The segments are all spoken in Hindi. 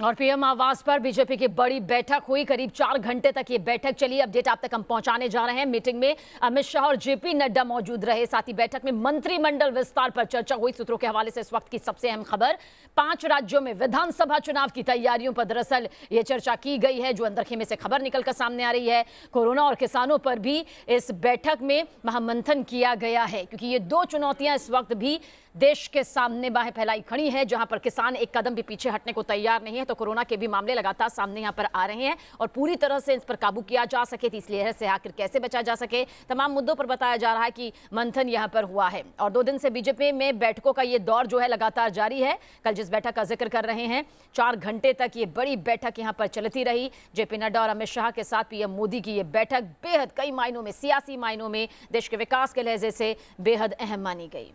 और पीएम आवास पर बीजेपी की बड़ी बैठक हुई। करीब 4 घंटे तक ये बैठक चली। अपडेट आप तक हम पहुंचाने जा रहे हैं। मीटिंग में अमित शाह और जेपी नड्डा मौजूद रहे। साथ ही बैठक में मंत्रिमंडल विस्तार पर चर्चा हुई। सूत्रों के हवाले से इस वक्त की सबसे अहम खबर, 5 राज्यों में विधानसभा चुनाव की तैयारियों पर दरअसल ये चर्चा की गई है। जो अंदर खेमे से खबर निकलकर सामने आ रही है, कोरोना और किसानों पर भी इस बैठक में महामंथन किया गया है, क्योंकि ये 2 चुनौतियां इस वक्त भी देश के सामने बाहें फैलाई खड़ी है। जहां पर किसान एक कदम भी पीछे हटने को तैयार नहीं है, तो कोरोना के भी मामले लगातार सामने यहां पर आ रहे हैं और पूरी तरह से इस पर काबू किया जा सके, तो इसलिए से आखिर कैसे बचा जा सके, तमाम मुद्दों पर बताया जा रहा है कि मंथन यहां पर हुआ है। और 2 दिन से बीजेपी में बैठकों का ये दौर जो है लगातार जारी है। कल जिस बैठक का जिक्र कर रहे हैं, 4 घंटे तक ये बड़ी बैठक यहां पर चलती रही। जेपी नड्डा और अमित शाह के साथ पीएम मोदी की ये बैठक बेहद कई मायनों में, सियासी मायनों में, देश के विकास के लहजे से बेहद अहम मानी गई।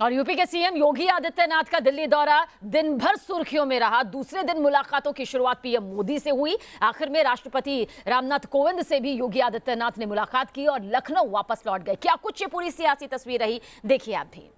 और यूपी के सीएम योगी आदित्यनाथ का दिल्ली दौरा दिन भर सुर्खियों में रहा। दूसरे दिन मुलाकातों की शुरुआत पीएम मोदी से हुई। आखिर में राष्ट्रपति रामनाथ कोविंद से भी योगी आदित्यनाथ ने मुलाकात की और लखनऊ वापस लौट गए। क्या कुछ ये पूरी सियासी तस्वीर रही, देखिए आप भी।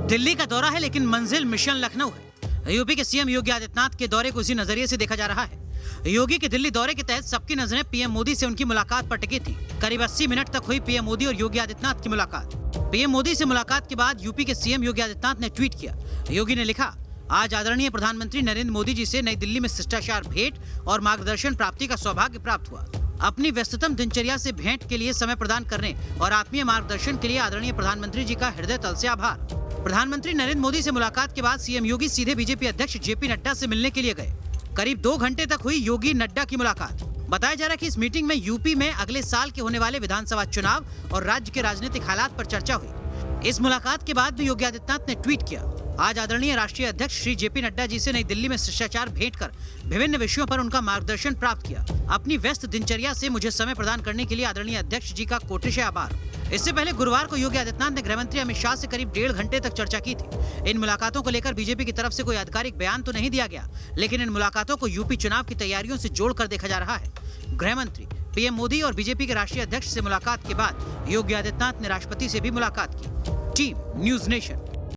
दिल्ली का दौरा है लेकिन मंजिल मिशन लखनऊ है। यूपी के सीएम योगी आदित्यनाथ के दौरे को इसी नजरिए से देखा जा रहा है। योगी के दिल्ली दौरे के तहत सबकी नजरें पीएम मोदी से उनकी मुलाकात पर टिकी थी। करीब 80 मिनट तक हुई पीएम मोदी और योगी आदित्यनाथ की मुलाकात। पीएम मोदी से मुलाकात के बाद यूपी के सीएम योगी आदित्यनाथ ने ट्वीट किया। योगी ने लिखा, आज आदरणीय प्रधानमंत्री नरेंद्र मोदी जी से नई दिल्ली में शिष्टाचार भेंट और मार्गदर्शन प्राप्ति का सौभाग्य प्राप्त हुआ। अपनी व्यस्ततम दिनचर्या से भेंट के लिए समय प्रदान करने और आत्मीय मार्गदर्शन के लिए आदरणीय प्रधानमंत्री जी का हृदय तल से आभार। प्रधानमंत्री नरेंद्र मोदी से मुलाकात के बाद सीएम योगी सीधे बीजेपी अध्यक्ष जेपी नड्डा से मिलने के लिए गए। करीब 2 घंटे तक हुई योगी नड्डा की मुलाकात। बताया जा रहा है कि इस मीटिंग में यूपी में अगले साल के होने वाले विधानसभा चुनाव और राज्य के राजनीतिक हालात पर चर्चा हुई। इस मुलाकात के बाद भी योगी आदित्यनाथ ने ट्वीट किया, आज आदरणीय राष्ट्रीय अध्यक्ष श्री जेपी नड्डा जी से नई दिल्ली में शिष्टाचार भेंट कर विभिन्न विषयों पर उनका मार्गदर्शन प्राप्त किया। अपनी व्यस्त दिनचर्या से मुझे समय प्रदान करने के लिए आदरणीय अध्यक्ष जी का कोटिशः आभार। इससे पहले गुरुवार को योगी आदित्यनाथ ने गृहमंत्री अमित शाह से करीब 1.5 घंटे तक चर्चा की थी। इन मुलाकातों को लेकर बीजेपी की तरफ से कोई आधिकारिक बयान तो नहीं दिया गया, लेकिन इन मुलाकातों को यूपी चुनाव की तैयारियों से जोड़कर देखा जा रहा है। गृहमंत्री, पीएम मोदी और बीजेपी के राष्ट्रीय अध्यक्ष से मुलाकात के बाद योगी आदित्यनाथ ने राष्ट्रपति से भी मुलाकात की। Team news nation.